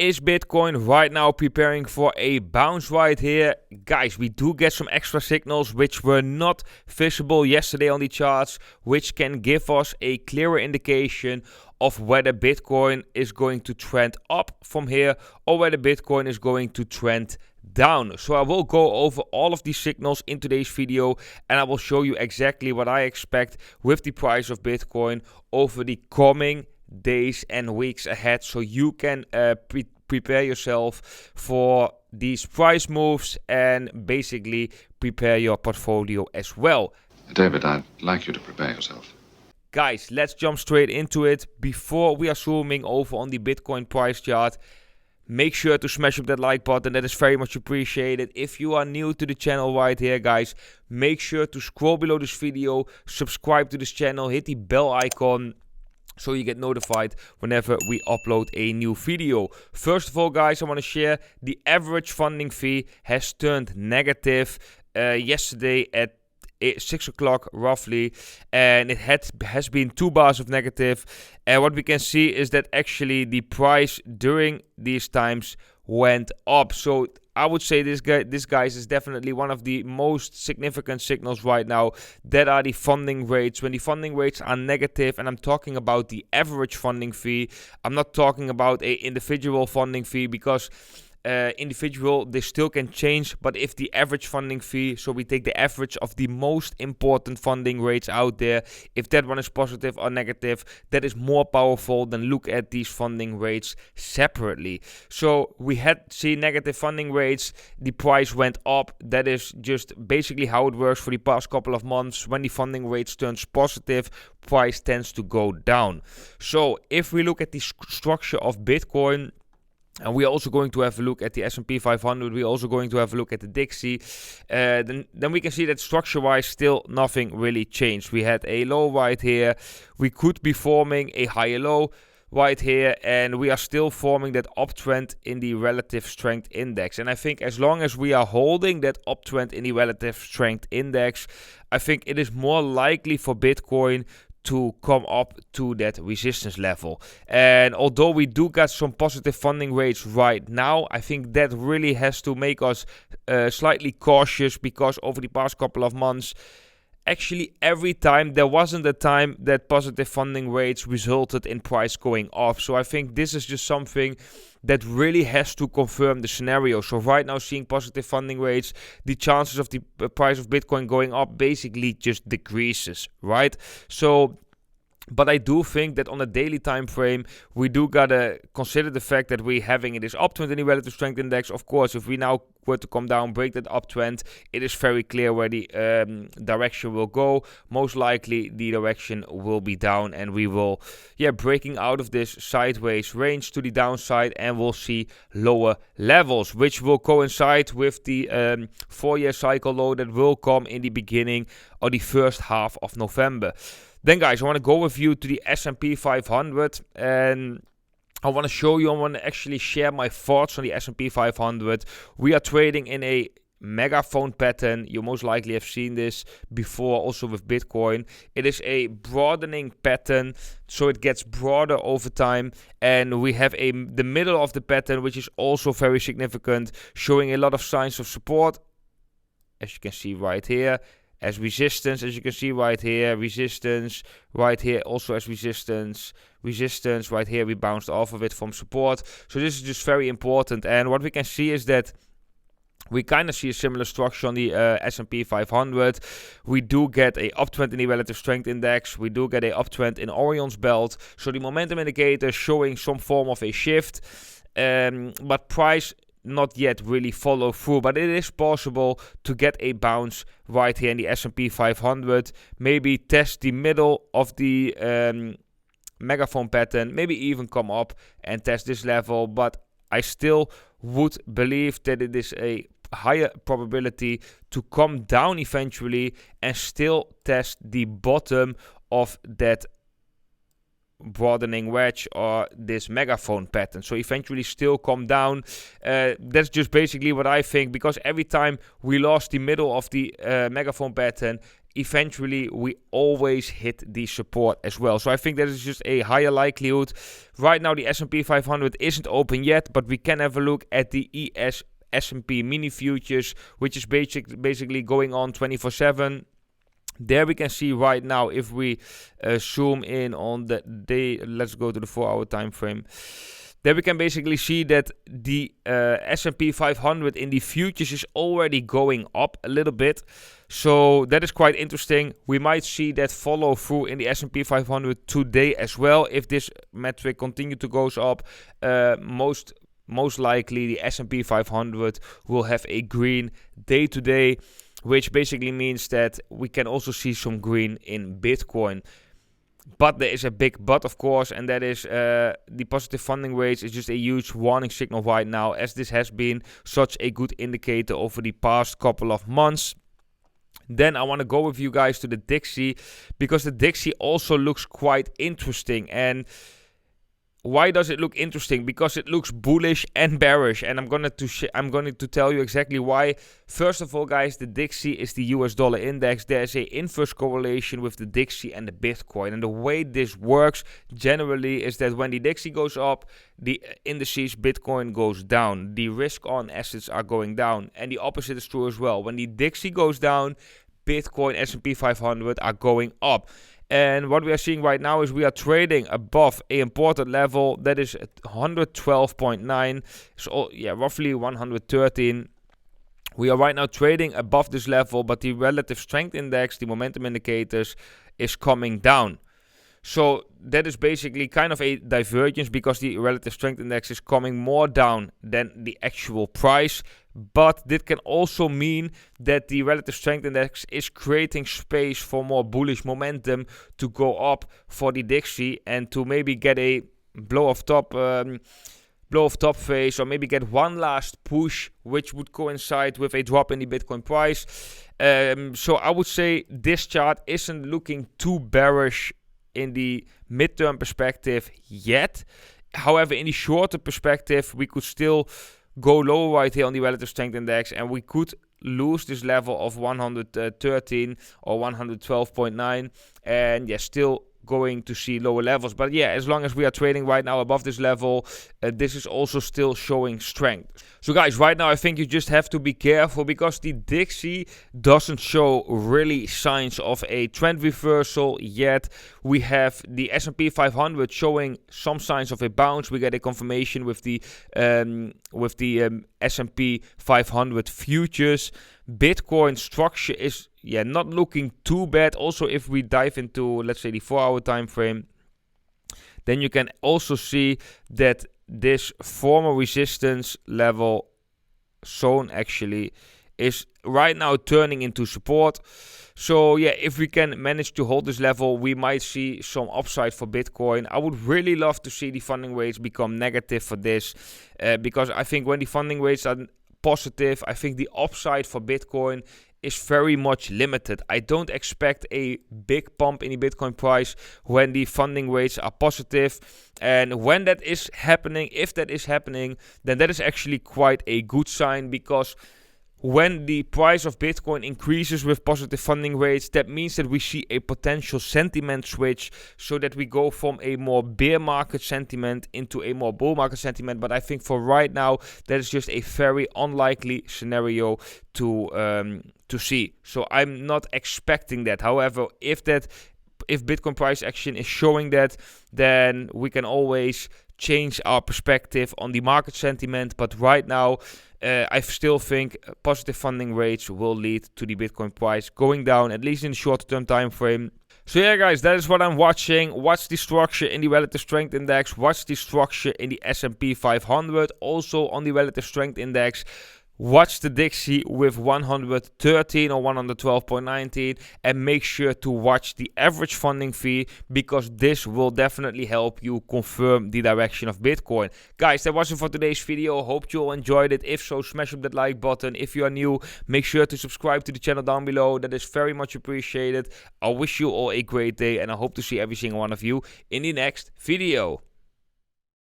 Is Bitcoin right now preparing for a bounce right here? Guys, we do get some extra signals which were not visible yesterday on the charts, which can give us a clearer indication of whether Bitcoin is going to trend up from here or whether Bitcoin is going to trend down. So I will go over all of these signals in today's video, and I will show you exactly what I expect with the price of Bitcoin over the coming days and weeks ahead, so you can prepare yourself for these price moves and basically prepare your portfolio as well. David, I'd like you to prepare yourself. Guys, let's jump straight into it. Before we are zooming over on the Bitcoin price chart, make sure to smash up that like button. That is very much appreciated. If you are new to the channel right here, guys, make sure to scroll below this video, subscribe to this channel, hit the bell icon, so you get notified whenever we upload a new video. First of all, guys, I want to share the average funding fee has turned negative yesterday at 6 o'clock roughly, and it has been 2 bars of negative. And what we can see is that actually the price during these times went up. So I would say this guys is definitely one of the most significant signals right now. That are the funding rates. When the funding rates are negative, and I'm talking about the average funding fee, I'm not talking about a individual funding fee, because individual, they still can change. But if the average funding fee, so we take the average of the most important funding rates out there, if that one is positive or negative, that is more powerful than look at these funding rates separately. So we had seen negative funding rates, the price went up. That is just basically how it works for the past couple of months. When the funding rates turns positive, price tends to go down. So if we look at the structure of Bitcoin, and we are also going to have a look at the S&P 500. We're also going to have a look at the Dixie. Then we can see that structure-wise, still nothing really changed. We had a low right here. We could be forming a higher low right here, and we are still forming that uptrend in the relative strength index. And I think as long as we are holding that uptrend in the relative strength index, I think it is more likely for Bitcoin to come up to that resistance level. And although we do got some positive funding rates right now, I think that really has to make us slightly cautious, because over the past couple of months, actually every time there wasn't a time that positive funding rates resulted in price going off. So I think this is just something that really has to confirm the scenario. So right now, seeing positive funding rates, the chances of the price of Bitcoin going up basically just decreases, right? So, but I do think that on a daily time frame, we do gotta consider the fact that we're having this uptrend in the relative strength index. Of course, if we now were to come down, break that uptrend, it is very clear where the direction will go. Most likely, the direction will be down, and we will, breaking out of this sideways range to the downside, and we'll see lower levels, which will coincide with the 4-year cycle low that will come in the beginning or the first half of November. Then, guys, I want to go with you to the S&P 500, and I want to show you, I want to actually share my thoughts on the S&P 500. We are trading in a megaphone pattern. You most likely have seen this before also with Bitcoin. It is a broadening pattern, so it gets broader over time, and we have the middle of the pattern, which is also very significant, showing a lot of signs of support, as you can see right here, as resistance, as you can see right here, resistance, right here also as resistance, resistance, right here we bounced off of it from support. So this is just very important, and what we can see is that we kind of see a similar structure on the S&P 500. We do get a uptrend in the relative strength index. We do get a uptrend in Orion's belt. So the momentum indicator showing some form of a shift, but price not yet really follow through. But it is possible to get a bounce right here in the S&P 500. Maybe test the middle of the megaphone pattern. Maybe even come up and test this level. But I still would believe that it is a higher probability to come down eventually and still test the bottom of that broadening wedge or this megaphone pattern. So eventually still come down. That's just basically what I think, because every time we lost the middle of the megaphone pattern, eventually we always hit the support as well. So I think that is just a higher likelihood. Right now the S&P 500 isn't open yet, but we can have a look at the S&P mini futures, which is basically going on 24/7. There we can see right now, if we zoom in on the day, let's go to the 4-hour time frame. There we can basically see that the S&P 500 in the futures is already going up a little bit. So that is quite interesting. We might see that follow through in the S&P 500 today as well. If this metric continue to goes up, most likely the S&P 500 will have a green day today, which basically means that we can also see some green in Bitcoin. But there is a big but, of course, and that is the positive funding rates is just a huge warning signal right now, as this has been such a good indicator over the past couple of months. Then I want to go with you guys to the Dixie, because the Dixie also looks quite interesting. And why does it look interesting? Because it looks bullish and bearish, and I'm going to tell you exactly why. First of all, guys, the Dixie is the US dollar index. There's a inverse correlation with the Dixie and the Bitcoin, and the way this works generally is that when the Dixie goes up, the indices Bitcoin goes down. The risk on assets are going down, and the opposite is true as well. When the Dixie goes down, Bitcoin, S&P 500 are going up. And what we are seeing right now is we are trading above a important level that is at 112.9. So yeah, roughly 113. We are right now trading above this level, but the relative strength index, the momentum indicators, is coming down. So that is basically kind of a divergence, because the relative strength index is coming more down than the actual price. But this can also mean that the relative strength index is creating space for more bullish momentum to go up for the Dixie, and to maybe get a blow off top phase, or maybe get one last push, which would coincide with a drop in the Bitcoin price. So I would say this chart isn't looking too bearish in the midterm perspective yet. However, in the shorter perspective, we could still go lower right here on the relative strength index, and we could lose this level of 113 or 112.9, and yeah, still going to see lower levels. But yeah, as long as we are trading right now above this level, this is also still showing strength. So guys, right now I think you just have to be careful, because the Dixie doesn't show really signs of a trend reversal yet. We have the S&P 500 showing some signs of a bounce. We get a confirmation with the S&P 500 futures. Bitcoin structure is not looking too bad. Also, if we dive into, let's say, the 4-hour time frame, then you can also see that this former resistance level zone actually is right now turning into support. So yeah, if we can manage to hold this level, we might see some upside for Bitcoin. I would really love to see the funding rates become negative for this, because I think when the funding rates are positive, I think the upside for Bitcoin is very much limited. I don't expect a big pump in the Bitcoin price when the funding rates are positive. And when that is happening, if that is happening, then that is actually quite a good sign, because when the price of Bitcoin increases with positive funding rates, that means that we see a potential sentiment switch, so that we go from a more bear market sentiment into a more bull market sentiment. But I think for right now, that is just a very unlikely scenario to see. So I'm not expecting that. However, if Bitcoin price action is showing that, then we can always change our perspective on the market sentiment. But right now, I still think positive funding rates will lead to the Bitcoin price going down, at least in the short term time frame. So yeah, guys, that is what I'm watching. Watch the structure in the relative strength index. Watch the structure in the S&P 500. Also on the relative strength index, watch the Dixie with 113 or 112.19, and make sure to watch the average funding fee, because this will definitely help you confirm the direction of Bitcoin. Guys, that was it for today's video. Hope you all enjoyed it. If so, smash up that like button. If you are new, make sure to subscribe to the channel down below. That is very much appreciated. I wish you all a great day, and I hope to see every single one of you in the next video.